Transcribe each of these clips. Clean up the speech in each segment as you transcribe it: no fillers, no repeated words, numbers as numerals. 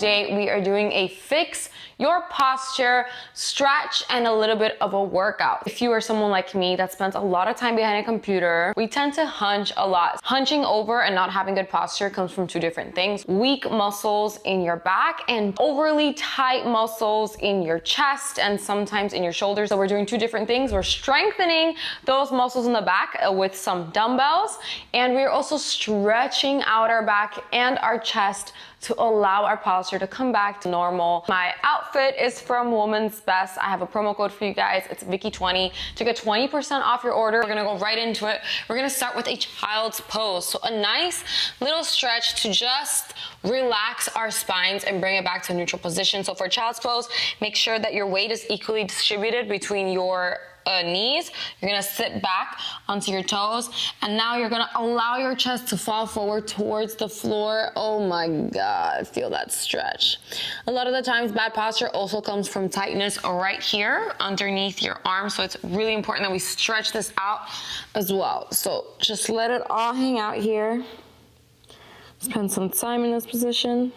today we are doing a fix your posture stretch and a little bit of a workout. If you are someone like me that spends a lot of time behind a computer, we tend to hunch a lot. Hunching over and not having good posture comes from two different things: weak muscles in your back and overly tight muscles in your chest and sometimes in your shoulders. So we're doing two different things. We're strengthening those muscles in the back with some dumbbells, and we're also stretching out our back and our chest to allow our posture to come back to normal. My outfit is from Woman's Best. I have a promo code for you guys. It's Vicky20 to get 20% off your order. We're gonna go right into it. We're gonna start with a child's pose. So a nice little stretch to just relax our spines and bring it back to a neutral position. So for child's pose, make sure that your weight is equally distributed between your knees. You're gonna sit back onto your toes, and now you're gonna allow your chest to fall forward towards the floor. Oh my God, feel that stretch. A lot of the times bad posture also comes from tightness right here underneath your arm, so it's really important that we stretch this out as well. So just let it all hang out here. Spend some time in this position.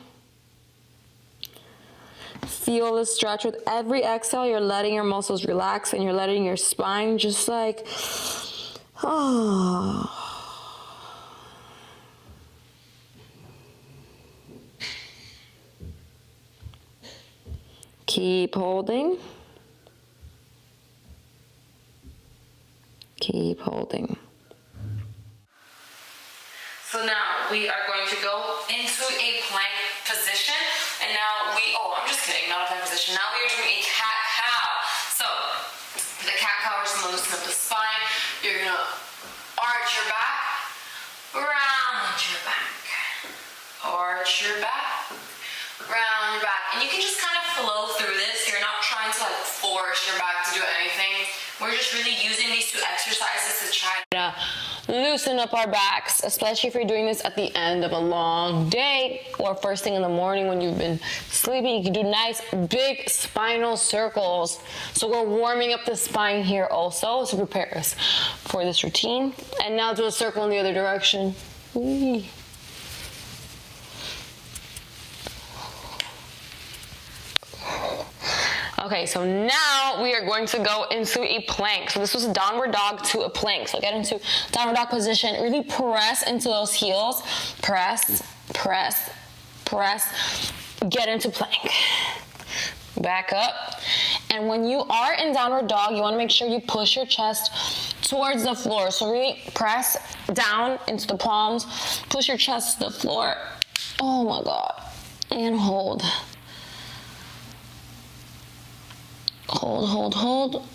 Feel the stretch. With every exhale, you're letting your muscles relax and you're letting your spine just like, oh. Keep holding. Keep holding. So now we are going to go into a plank position. And now I'm just kidding, not a plank position. Now we are doing a cat-cow. So the cat-cow, we're just gonna loosen up the spine. You're gonna arch your back, round your back, arch your back, round your back. And you can just kind of flow through this. You're not trying to like force your back to do anything. We're just really using these two exercises to try to loosen up our backs, especially if you're doing this at the end of a long day or first thing in the morning when you've been sleeping. You can do nice big spinal circles. So we're warming up the spine here also to prepare us for this routine. And now do a circle in the other direction. Whee. Okay, so now we are going to go into a plank. So this was a downward dog to a plank. So get into downward dog position. Really press into those heels. Press, press, press. Get into plank. Back up. And when you are in downward dog, you want to make sure you push your chest towards the floor. So really press down into the palms. Push your chest to the floor. Oh my God. And hold. Hold, hold, hold.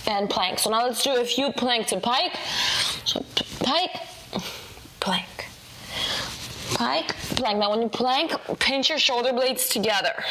And plank. So now let's do a few plank to pike. So pike, plank. Pike, plank. Now when you plank, pinch your shoulder blades together.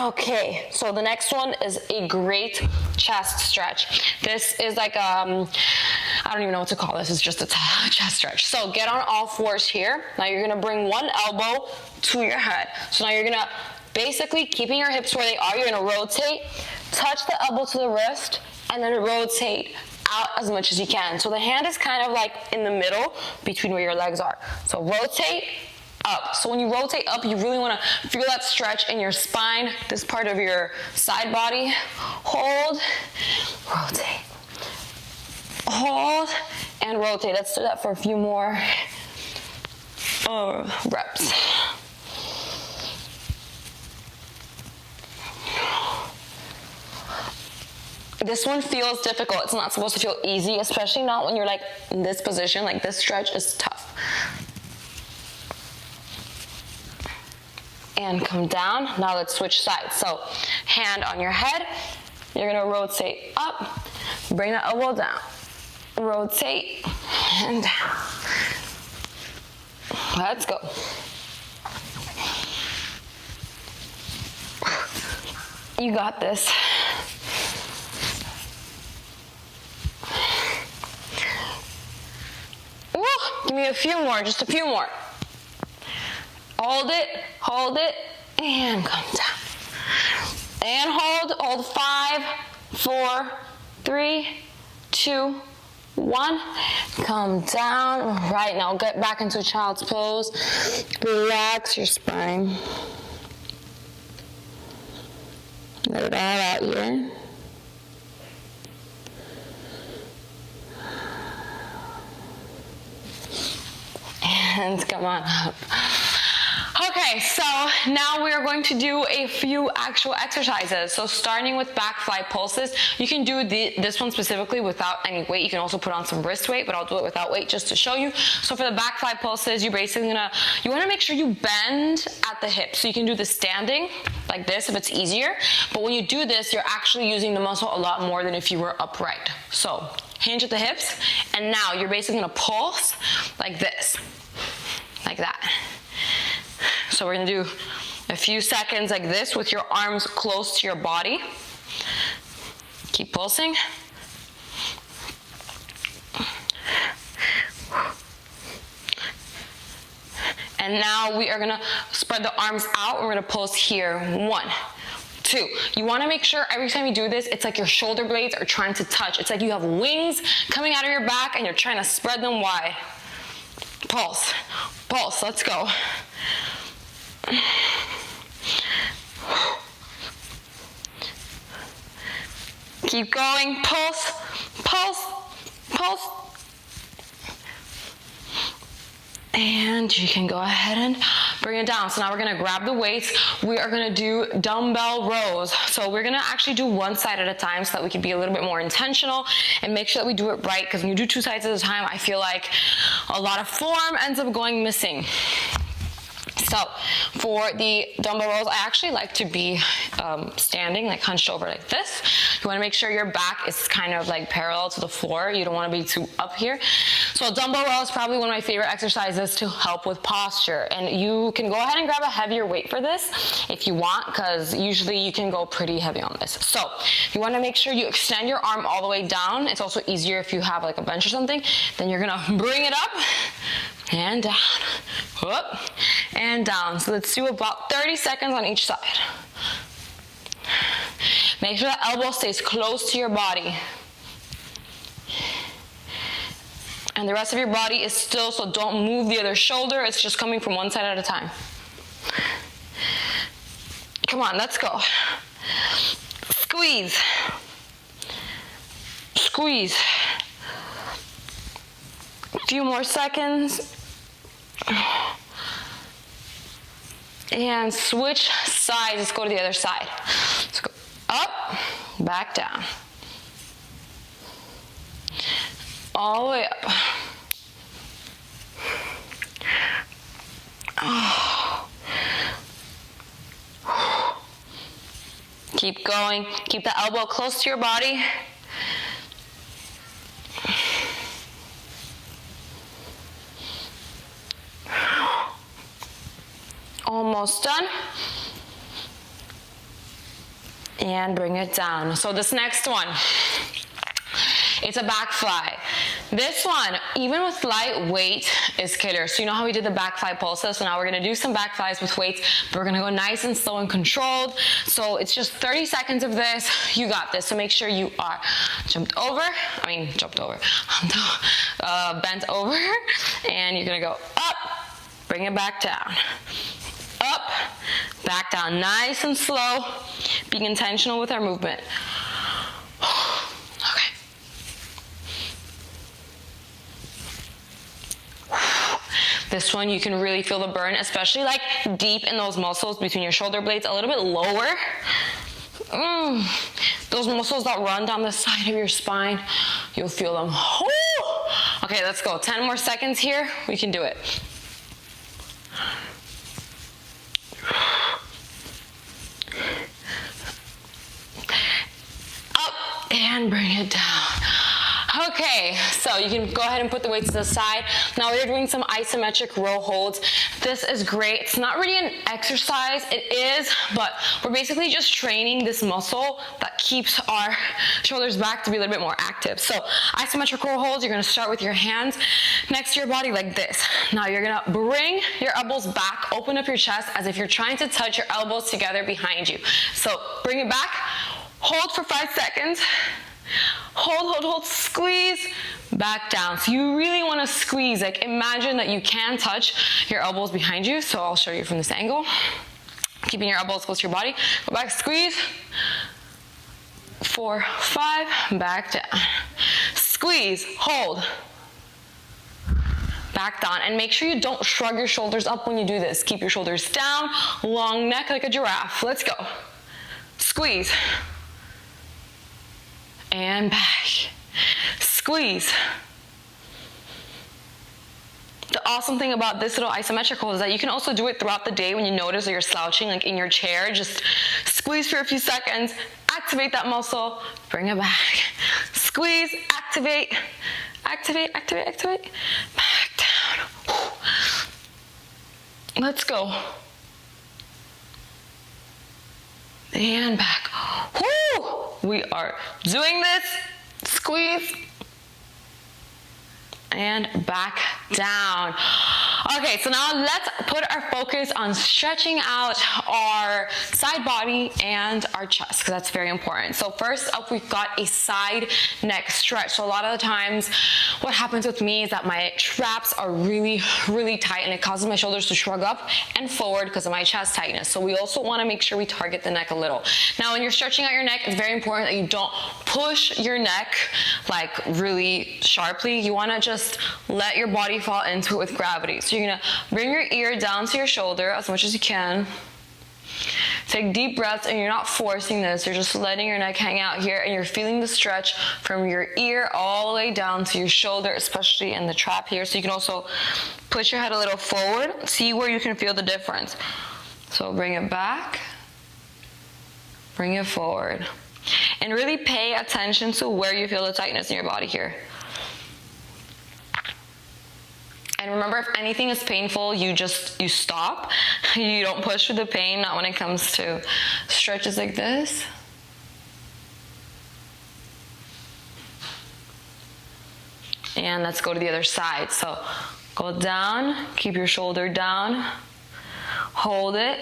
Okay, so the next one is a great chest stretch. This is like, I don't even know what to call this. It's just a chest stretch. So get on all fours here. Now you're gonna bring one elbow to your head. So now you're gonna, basically keeping your hips where they are, you're gonna rotate, touch the elbow to the wrist, and then rotate out as much as you can. So the hand is kind of like in the middle between where your legs are. So rotate, up. So when you rotate up, you really want to feel that stretch in your spine, this part of your side body. Hold, rotate, hold, and rotate. Let's do that for a few more reps. This one feels difficult. It's not supposed to feel easy, especially not when you're like in this position. Like this stretch is tough. And come down. Now let's switch sides. So hand on your head. You're gonna rotate up. Bring the elbow down. Rotate and down. Let's go. You got this. Woo! Give me a few more, just a few more. hold it, and come down. And hold 5, 4, 3, 2, 1. Come down. Right, now get back into child's pose. Relax your spine. Let it all out here. And come on up. Okay, so now we are going to do a few actual exercises. So starting with back fly pulses, you can do this one specifically without any weight. You can also put on some wrist weight, but I'll do it without weight just to show you. So for the back fly pulses, you're basically you wanna make sure you bend at the hips. So you can do this standing like this if it's easier, but when you do this, you're actually using the muscle a lot more than if you were upright. So hinge at the hips, and now you're basically gonna pulse like this, like that. So we're gonna do a few seconds like this with your arms close to your body. Keep pulsing. And now we are gonna spread the arms out. We're gonna pulse here. 1, 2. You wanna make sure every time you do this, it's like your shoulder blades are trying to touch. It's like you have wings coming out of your back and you're trying to spread them wide. Pulse, pulse, let's go. Keep going, pulse, pulse, pulse. And you can go ahead and bring it down. So now we're gonna grab the weights. We are gonna do dumbbell rows. So we're gonna actually do one side at a time so that we can be a little bit more intentional and make sure that we do it right, because when you do 2 sides at a time, I feel like a lot of form ends up going missing. So for the dumbbell rows, I actually like to be standing, like hunched over like this. You wanna make sure your back is kind of like parallel to the floor. You don't wanna be too up here. So dumbbell row is probably one of my favorite exercises to help with posture. And you can go ahead and grab a heavier weight for this if you want, because usually you can go pretty heavy on this. So you wanna make sure you extend your arm all the way down. It's also easier if you have like a bench or something. Then you're gonna bring it up and down, up and down. So let's do about 30 seconds on each side. Make sure the elbow stays close to your body. And the rest of your body is still, so don't move the other shoulder. It's just coming from one side at a time. Come on, let's go. Squeeze. Squeeze. A few more seconds. And switch sides. Let's go to the other side. Let's go up, back down. All the way up. Oh. Keep going. Keep the elbow close to your body. Almost done. And bring it down. So this next one, it's a back fly. This one, even with light weight, is killer. So you know how we did the back fly pulses? So now we're gonna do some back flies with weights, but we're gonna go nice and slow and controlled. So it's just 30 seconds of this. You got this. So make sure you are bent over, and you're gonna go up, bring it back down. Up, back down, nice and slow, being intentional with our movement. Okay. This one, you can really feel the burn, especially like deep in those muscles between your shoulder blades, a little bit lower. Those muscles that run down the side of your spine, you'll feel them. Okay, let's go. 10 more seconds here. We can do it. Up and bring it down. Okay, so you can go ahead and put the weights to the side. Now we're doing some isometric row holds. This is great. It's not really an exercise. It is, but we're basically just training this muscle that keeps our shoulders back to be a little bit more active. So isometric holds, you're gonna start with your hands next to your body like this. Now you're gonna bring your elbows back, open up your chest as if you're trying to touch your elbows together behind you. So bring it back, hold for 5 seconds. Hold, squeeze, back down. So you really wanna squeeze, like imagine that you can touch your elbows behind you. So I'll show you from this angle. Keeping your elbows close to your body. Go back, squeeze. 4, 5, back down. Squeeze, hold. Back down, and make sure you don't shrug your shoulders up when you do this. Keep your shoulders down, long neck like a giraffe. Let's go. Squeeze. And back. Squeeze. The awesome thing about this little isometric hold is that you can also do it throughout the day when you notice that you're slouching like in your chair. Just squeeze for a few seconds, activate that muscle, bring it back. Squeeze, activate, activate, activate, activate. Back down. Let's go. And back. Woo! We are doing this. Squeeze. And back down. Okay, so now let's put our focus on stretching out our side body and our chest, because that's very important. So first up, we've got a side neck stretch. So a lot of the times what happens with me is that my traps are really, really tight, and it causes my shoulders to shrug up and forward because of my chest tightness. So we also want to make sure we target the neck a little. Now, when you're stretching out your neck, it's very important that you don't push your neck like really sharply. You want to just let your body fall into it with gravity. So you're gonna bring your ear down to your shoulder as much as you can. Take deep breaths, and you're not forcing this. You're just letting your neck hang out here, and you're feeling the stretch from your ear all the way down to your shoulder, especially in the trap here. So you can also push your head a little forward. See where you can feel the difference. So bring it back, bring it forward, and really pay attention to where you feel the tightness in your body here. And remember, if anything is painful, you stop. You don't push through the pain, not when it comes to stretches like this. And let's go to the other side. So go down, keep your shoulder down, hold it.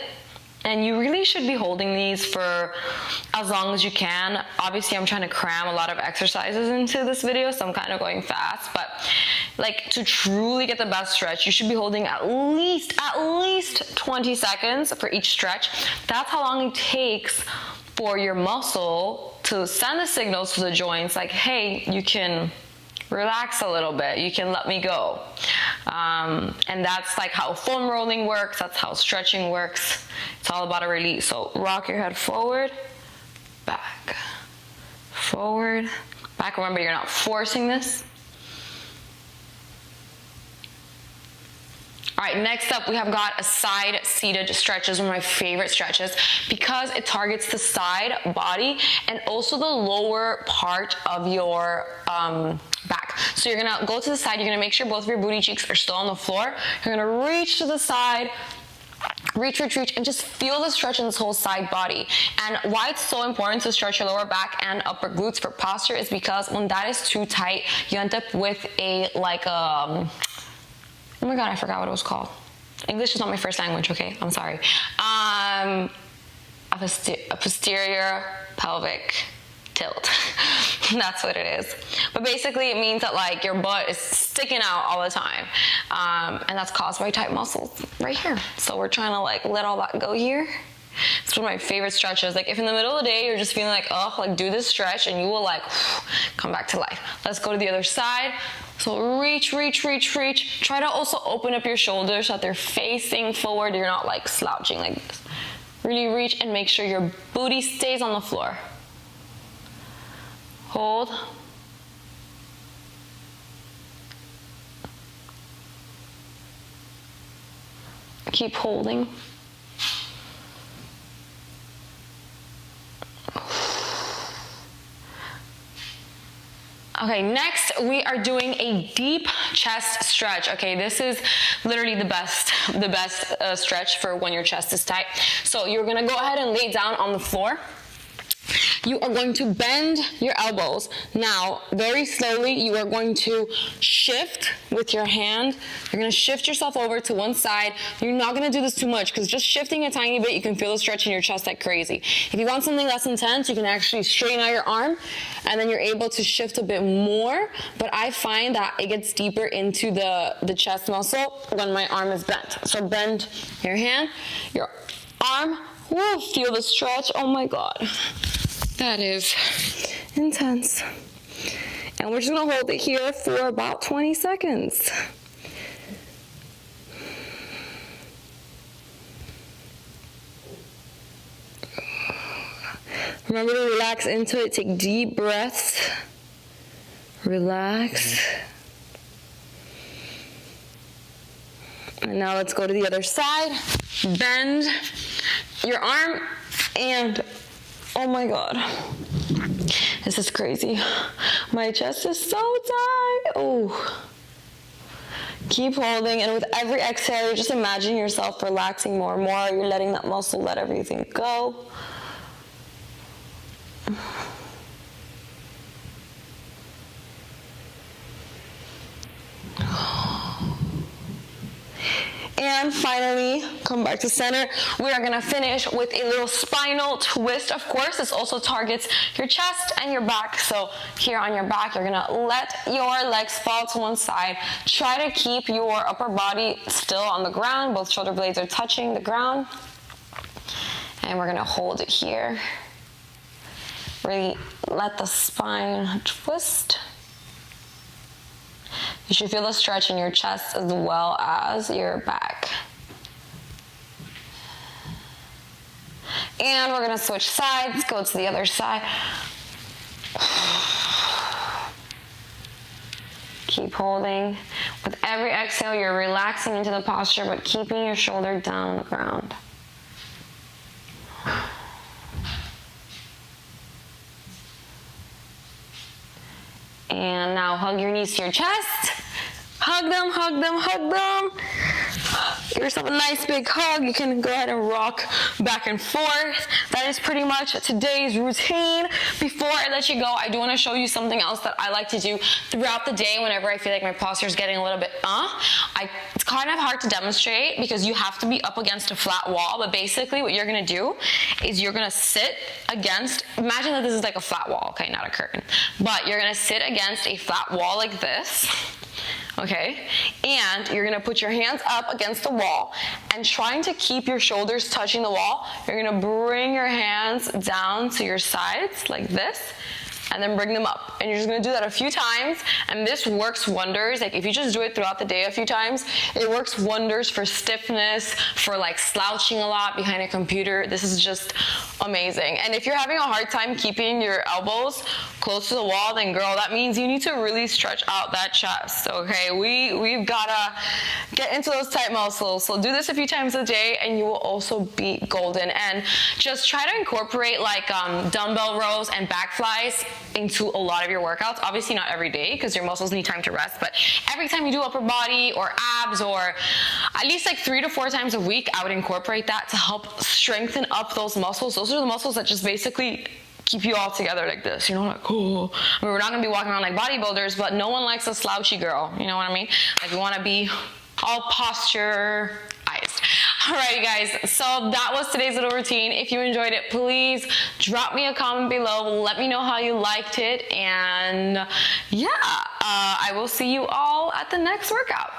And you really should be holding these for as long as you can. Obviously, I'm trying to cram a lot of exercises into this video, so I'm kind of going fast. But like, to truly get the best stretch, you should be holding at least 20 seconds for each stretch. That's how long it takes for your muscle to send the signals to the joints like, hey, you can relax a little bit, you can let me go. And that's like how foam rolling works, that's how stretching works. It's all about a release. So rock your head forward, back, forward, back. Remember, you're not forcing this. All right, next up, we have got a side seated stretch. Is one of my favorite stretches because it targets the side body and also the lower part of your back. So you're gonna go to the side, you're gonna make sure both of your booty cheeks are still on the floor. You're gonna reach to the side, reach, and just feel the stretch in this whole side body. And why it's so important to stretch your lower back and upper glutes for posture is because when that is too tight, you end up with a oh my God, I forgot what it was called. English is not my first language, okay? I'm sorry. A posterior pelvic tilt. That's what it is. But basically it means that like your butt is sticking out all the time. And that's caused by tight muscles right here. So we're trying to like let all that go here. It's one of my favorite stretches. Like if in the middle of the day you're just feeling like, oh, like do this stretch and you will like come back to life. Let's go to the other side. So reach. Try to also open up your shoulders so that they're facing forward. You're not like slouching like this. Really reach and make sure your booty stays on the floor. Hold. Keep holding. Okay, next we are doing a deep chest stretch. Okay, this is literally the best stretch for when your chest is tight. So you're gonna go ahead and lay down on the floor. You are going to bend your elbows. Now, very slowly, you are going to shift with your hand. You're gonna shift yourself over to one side. You're not gonna do this too much because just shifting a tiny bit, you can feel the stretch in your chest like crazy. If you want something less intense, you can actually straighten out your arm and then you're able to shift a bit more. But I find that it gets deeper into the chest muscle when my arm is bent. So bend your hand, your arm. Woo, feel the stretch. Oh my God. That is intense. And we're just gonna hold it here for about 20 seconds. Remember to relax into it. Take deep breaths. Relax. And now let's go to the other side. Bend your arm and oh my God, this is crazy. My chest is so tight. Oh. Keep holding, and with every exhale, just imagine yourself relaxing more and more. You're letting that muscle let everything go. And finally, come back to center. We are gonna finish with a little spinal twist. Of course, this also targets your chest and your back. So here on your back, you're gonna let your legs fall to one side. Try to keep your upper body still on the ground. Both shoulder blades are touching the ground. And we're gonna hold it here. Really let the spine twist. You should feel the stretch in your chest as well as your back. And we're gonna switch sides, go to the other side. Keep holding. With every exhale, you're relaxing into the posture, but keeping your shoulder down on the ground. And now hug your knees to your chest. Hug them, hug them, hug them. Give yourself a nice big hug. You can go ahead and rock back and forth. That is pretty much today's routine. Before I let you go, I do want to show you something else that I like to do throughout the day whenever I feel like my posture is getting a little bit it's kind of hard to demonstrate because you have to be up against a flat wall, but basically what you're going to do is you're going to sit against, imagine that this is like a flat wall, okay, not a curtain, but you're going to sit against a flat wall like this. Okay, and you're gonna put your hands up against the wall and trying to keep your shoulders touching the wall. You're gonna bring your hands down to your sides like this and then bring them up. And you're just gonna do that a few times, and this works wonders. Like if you just do it throughout the day a few times, it works wonders for stiffness, for like slouching a lot behind a computer. This is just amazing. And if you're having a hard time keeping your elbows close to the wall, then girl, that means you need to really stretch out that chest, okay? We've gotta get into those tight muscles. So do this a few times a day and you will also be golden. And just try to incorporate like dumbbell rows and back flies into a lot of your workouts. Obviously not every day because your muscles need time to rest, but every time you do upper body or abs, or at least like 3 to 4 times a week, I would incorporate that to help strengthen up those muscles. Those are the muscles that just basically keep you all together like this, you know, like, oh. I mean, we're not gonna be walking around like bodybuilders, but no one likes a slouchy girl, you know what I mean? Like we wanna be all posturized. Alright guys, so that was today's little routine. If you enjoyed it, please drop me a comment below. Let me know how you liked it, and yeah, I will see you all at the next workout.